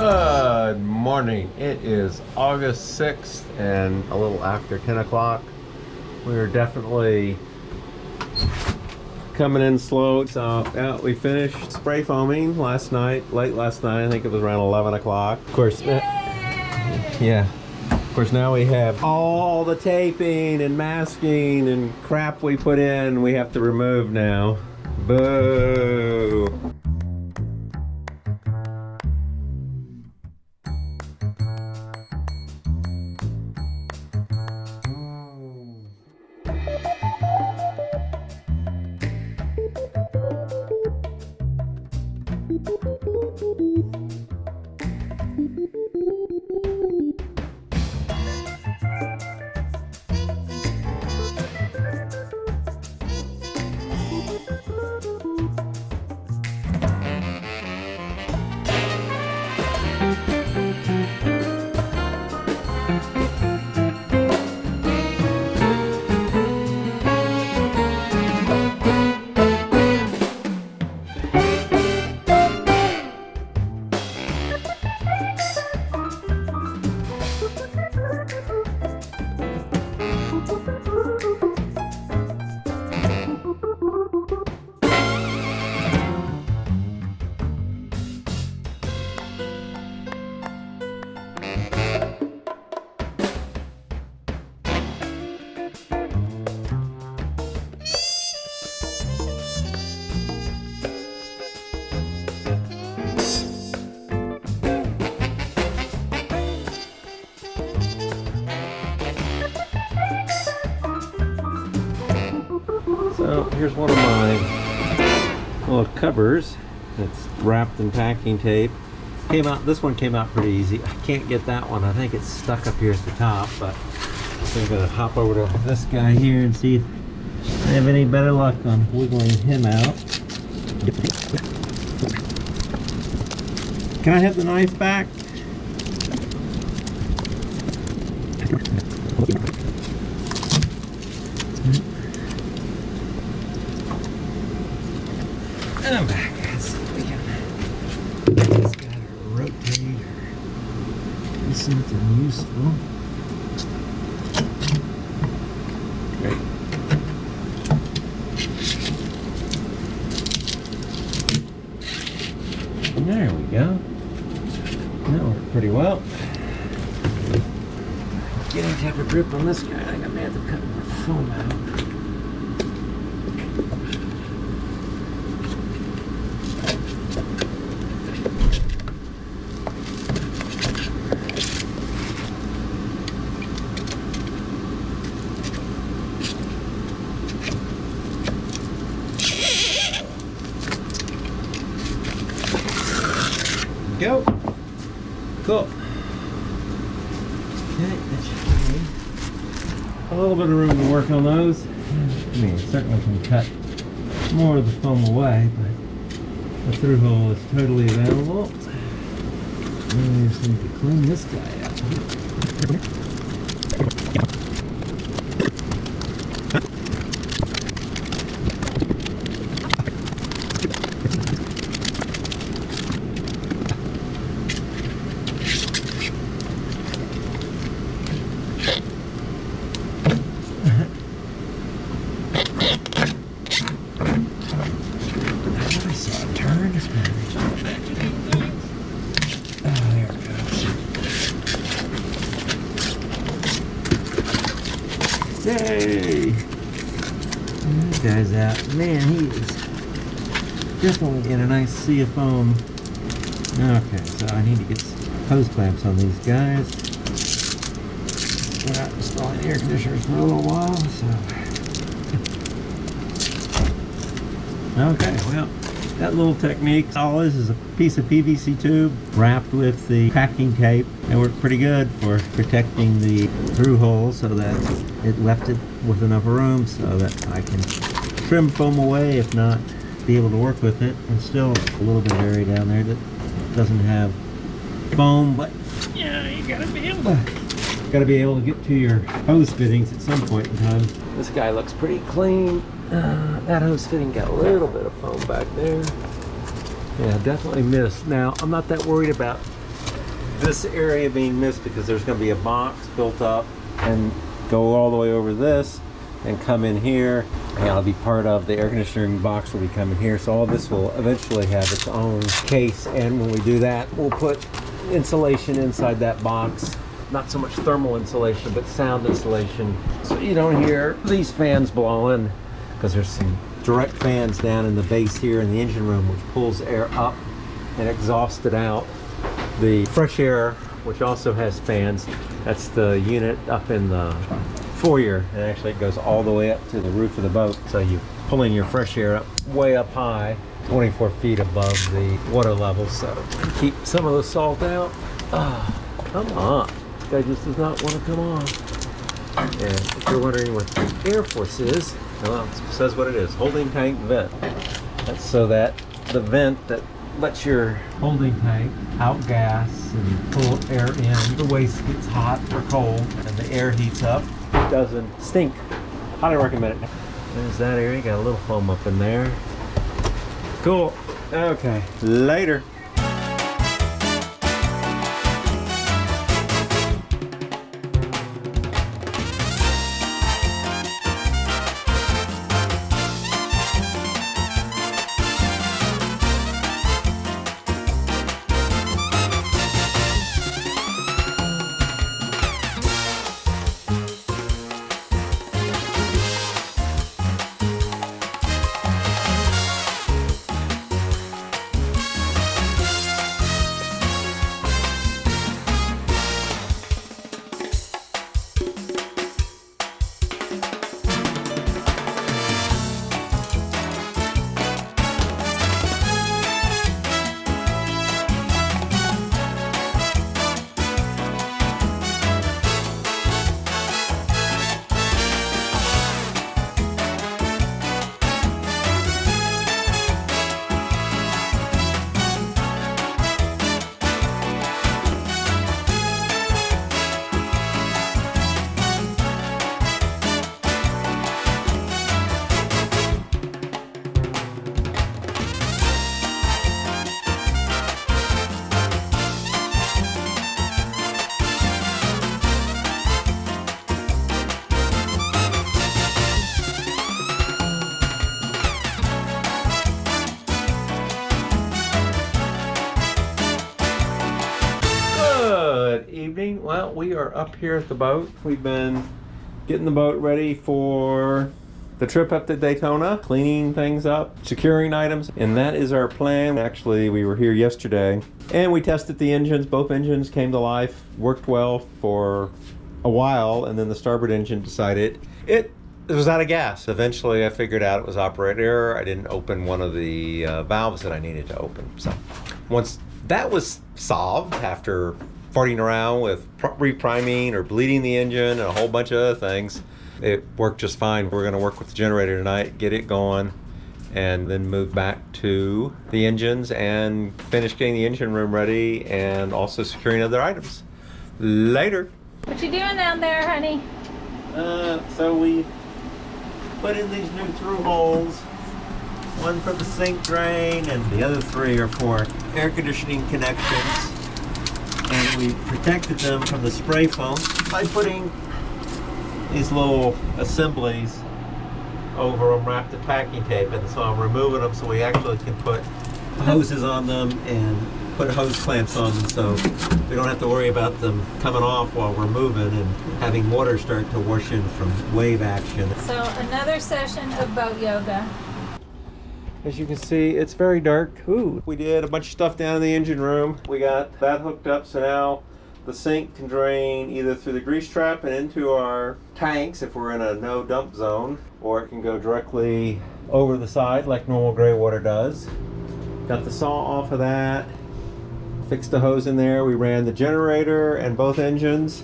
Good morning. It is August 6th and a little after 10 o'clock. We are definitely coming in slow. So yeah, we finished spray foaming last night, late last night. I think it was around 11 o'clock. Of course, yeah. Of course, now we have all the taping and masking and crap we put in we have to remove now. Boo! So here's one of my little covers that's wrapped in packing tape. This one came out pretty easy. I can't get that one. I think it's stuck up here at the top, but I'm gonna hop over to this guy here and see if I have any better luck on wiggling him out. Can I have the knife back? And I'm back. Let's see if we can get this guy to rotate or do something useful. Great. There we go. That worked pretty well. Getting to have a grip on this guy. I think I may have to cut the foam out. Go. Cool. Okay, that should be a little bit of room to work on those. I mean, certainly can cut more of the foam away, but the through hole is totally available. We just need to clean this guy out. Yay! That guy's out. Man, he is definitely in a nice sea of foam. Okay, so I need to get hose clamps on these guys. We're not installing air conditioners for a little while, so. Okay, well, that little technique, all this is a piece of PVC tube wrapped with the packing tape. It worked pretty good for protecting the through hole so that it left it with enough room so that I can trim foam away, if not be able to work with it. And still a little bit of area down there that doesn't have foam, but yeah, you gotta be able to get to your hose fittings at some point in time. This guy looks pretty clean. That hose fitting got a little bit of foam back there. Yeah, definitely missed. Now, I'm not that worried about this area being missed because there's going to be a box built up and go all the way over this and come in here, and it'll be part of the air conditioning box will be coming here. So all this will eventually have its own case, and when we do that, we'll put insulation inside that box. Not so much thermal insulation, but sound insulation, so you don't hear these fans blowing, because there's some direct fans down in the base here in the engine room, which pulls air up and exhausts it out. The fresh air, which also has fans, that's the unit up in the foyer, and actually it goes all the way up to the roof of the boat, so you pull in your fresh air up way up high, 24 feet above the water level, so keep some of the salt out. Come on, this guy just does not want to come on. And if you're wondering what the Air Force is, well, it says what it is: holding tank vent. That's so that the vent that lets your holding tank out gas and pull air in, the waste gets hot or cold and the air heats up, it doesn't stink. Highly recommend it. There's that area, got a little foam up in there. Cool. Okay, later. Evening. Well, we are up here at the boat. We've been getting the boat ready for the trip up to Daytona, cleaning things up, securing items, and that is our plan. Actually, we were here yesterday and we tested the engines. Both engines came to life, worked well for a while, and then the starboard engine decided it was out of gas. Eventually I figured out it was operator error. I didn't open one of the valves that I needed to open. So once that was solved, after farting around with repriming or bleeding the engine and a whole bunch of other things, it worked just fine. We're going to work with the generator tonight, get it going, and then move back to the engines and finish getting the engine room ready and also securing other items. Later. What you doing down there, honey? So we put in these new through holes, one for the sink drain and the other three are for air conditioning connections. And we protected them from the spray foam by putting these little assemblies over them wrapped in packing tape, and so I'm removing them so we actually can put hoses on them and put hose clamps on them, so we don't have to worry about them coming off while we're moving and having water start to wash in from wave action. So another session of boat yoga. As you can see, it's very dark. Ooh. We did a bunch of stuff down in the engine room. We got that hooked up, so now the sink can drain either through the grease trap and into our tanks if we're in a no dump zone, or it can go directly over the side like normal gray water does. Got the saw off of that, fixed the hose in there. We ran the generator and both engines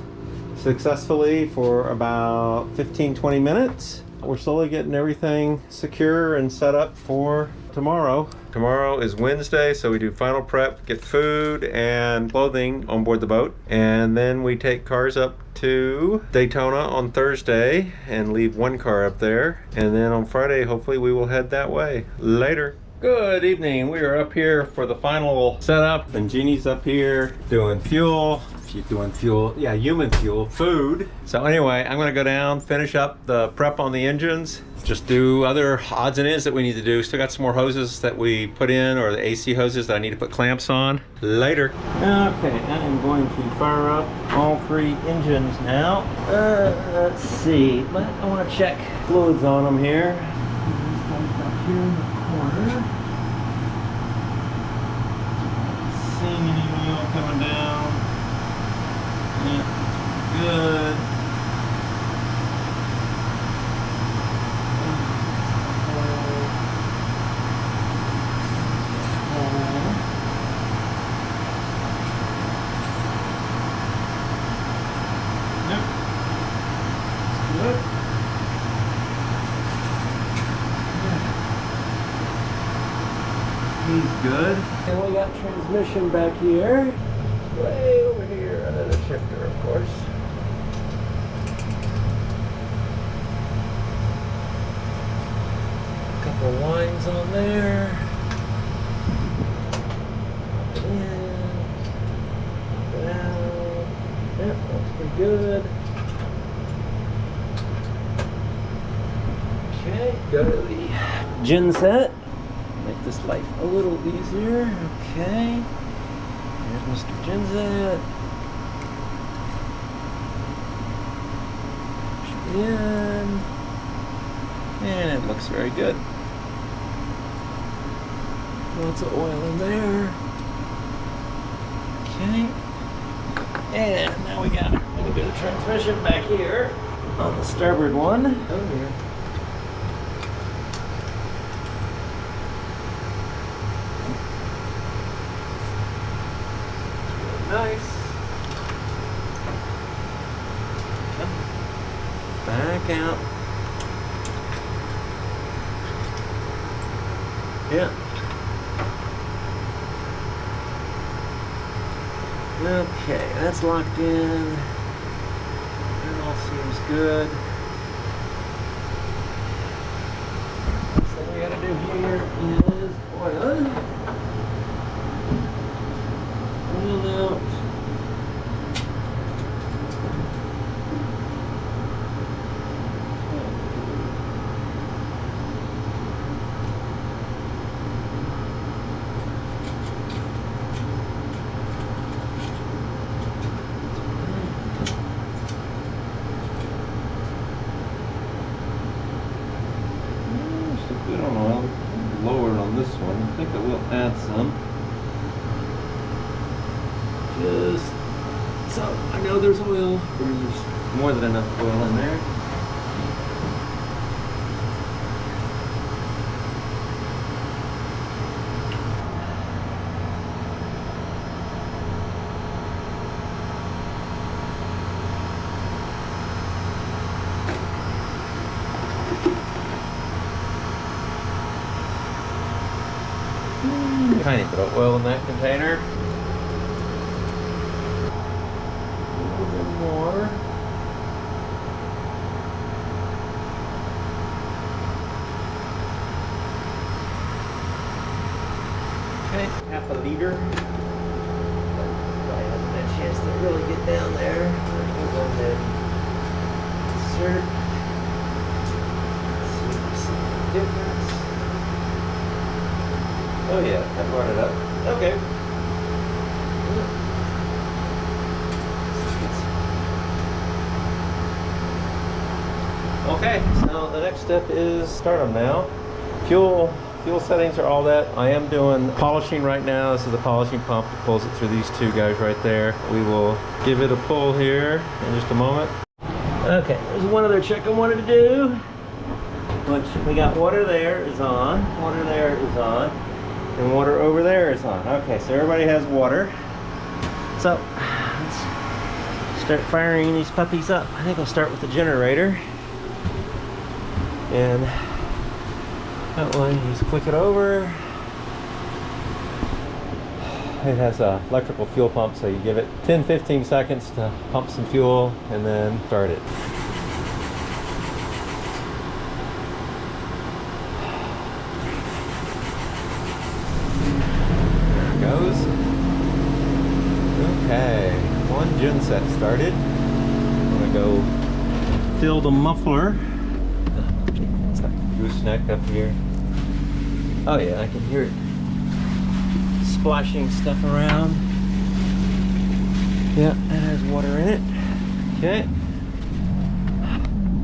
successfully for about 15-20 minutes. We're slowly getting everything secure and set up for tomorrow. Tomorrow is Wednesday, so we do final prep, get food and clothing on board the boat, and then we take cars up to Daytona on Thursday and leave one car up there, and then on Friday hopefully we will head that way. Later. Good evening. We are up here for the final setup, and Jeannie's up here doing fuel. She's doing fuel, yeah, human fuel, food. So anyway, I'm gonna go down, finish up the prep on the engines, just do other odds and ends that we need to do. Still got some more hoses that we put in, or the AC hoses that I need to put clamps on later. Okay, I am going to fire up all three engines now. Let's see, but I want to check fluids on them here. Here in the corner. Seeing any oil coming down. Yeah, good. Yep. Good. He's good. And we got transmission back here. Way over here, another shifter, of course. A couple lines on there. Up and in. Up and out. Yep, that's pretty good. Okay, go to the gen set. Make this life a little easier. Okay. Here's Mr. Genset. Push it in. And it looks very good. Lots of oil in there. Okay. And now we got a little bit of transmission back here on the starboard one. Oh, here. Nice. Come back out. Yeah. Okay, that's locked in. That all seems good. Next thing we gotta do here is oil. Oil out. Still good on oil. Lower on this one. I think I will add some. Just so I know there's oil. There's more than enough oil in there. Tiny bit of oil in that container. A little bit more. Okay, half a liter. Probably hasn't had a chance to really get down there. We'll go ahead and insert. Let's see if we see any difference. Oh yeah, I brought it up. Okay. Okay, so the next step is start them now. Fuel settings are all that. I am doing polishing right now. This is the polishing pump that pulls it through these two guys right there. We will give it a pull here in just a moment. Okay, there's one other check I wanted to do. Which we got water there is on, water there is on. And water over there is on. Okay, so everybody has water. So let's start firing these puppies up. I think I'll start with the generator. And that one, you just click it over. It has a electrical fuel pump, so you give it 10-15 seconds to pump some fuel and then start it. genset started. I'm gonna go fill the muffler. Gooseneck up here. Oh yeah, I can hear it splashing stuff around. Yeah, that has water in it. Okay.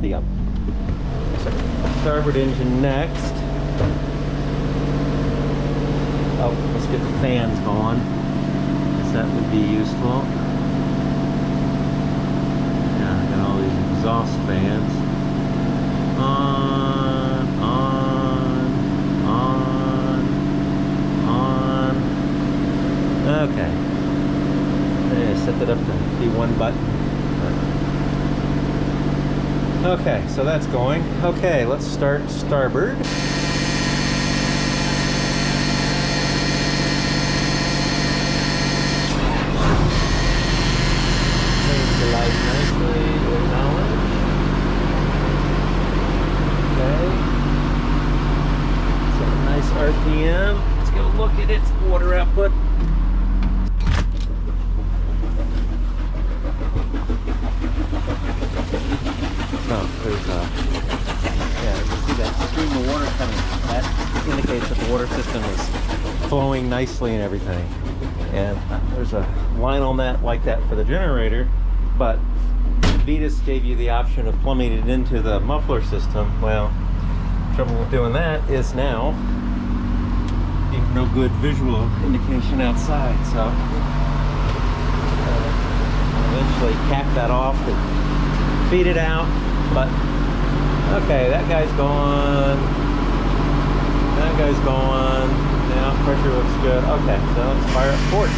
The starboard engine next. Oh, let's get the fans going, because that would be useful. Yeah, I got all these exhaust fans. On. Okay. Yeah, set that up to be one button. Okay, so that's going. Okay, let's start starboard. Light nicely to acknowledge. Okay. So nice RPM. Let's go look at its water output. Oh, there's yeah, you can see that stream of water coming. That indicates that the water system is flowing nicely and everything. And there's a line on that like that for the generator. But Vetus gave you the option of plumbing it into the muffler system. Well, trouble with doing that is now you have no good visual indication outside. So eventually cap that off and feed it out. But okay, that guy's gone. That guy's gone. Now pressure looks good. Okay, so let's fire up port.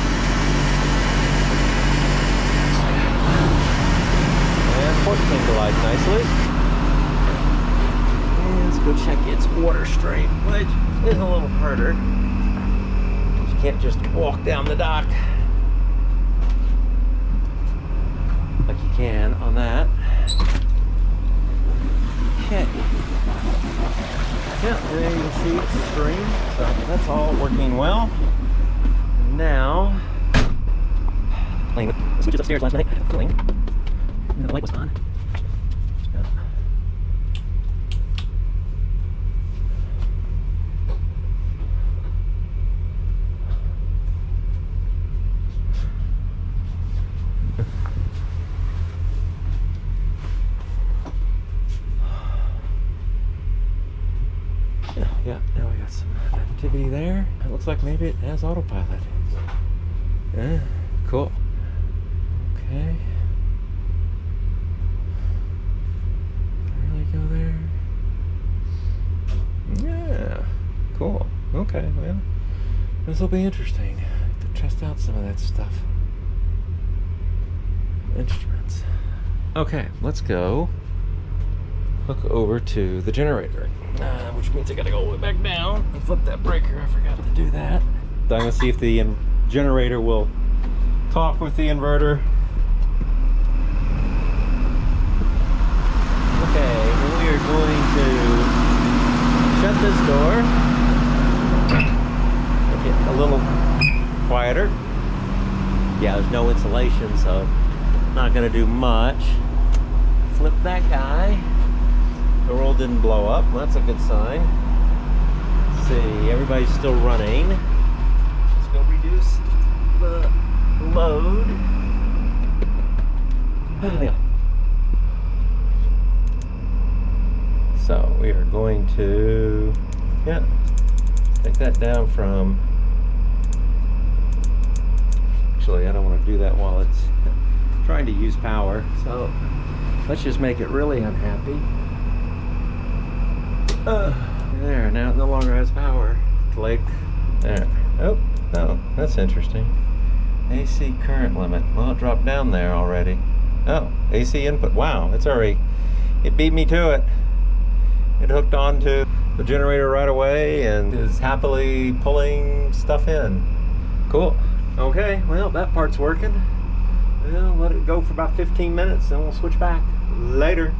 Port came to life nicely. And let's go check its water stream, which is a little harder. You can't just walk down the dock like you can on that. Okay. Yeah, there you can see it's stream. So that's all working well. Now, playing with the switches upstairs last night, cooling. The light was on. Yeah, now we got some activity there. It looks like maybe it has autopilot. Yeah, cool. Okay. Go there. Yeah, cool. Okay, well, this will be interesting to test out some of that stuff. Instruments. Okay, let's go hook over to the generator, which means I gotta go all the way back down and flip that breaker. I forgot to do that. I'm gonna see if the generator will talk with the inverter. Okay, we are going to shut this door. Make it a little quieter. Yeah, there's no insulation, so not going to do much. Flip that guy. The world didn't blow up. Well, that's a good sign. Let's see, everybody's still running. Let's go reduce the load. Yeah. So we are going to, yeah, take that down from, actually I don't want to do that while it's trying to use power. So let's just make it really unhappy. There, now it no longer has power. Click, there. Oh, no, that's interesting. AC current limit, well it dropped down there already. Oh, AC input, wow, it's already, it beat me to it. It hooked onto the generator right away and is happily pulling stuff in. Cool. Okay, well, that part's working. Well, let it go for about 15 minutes and we'll switch back. Later.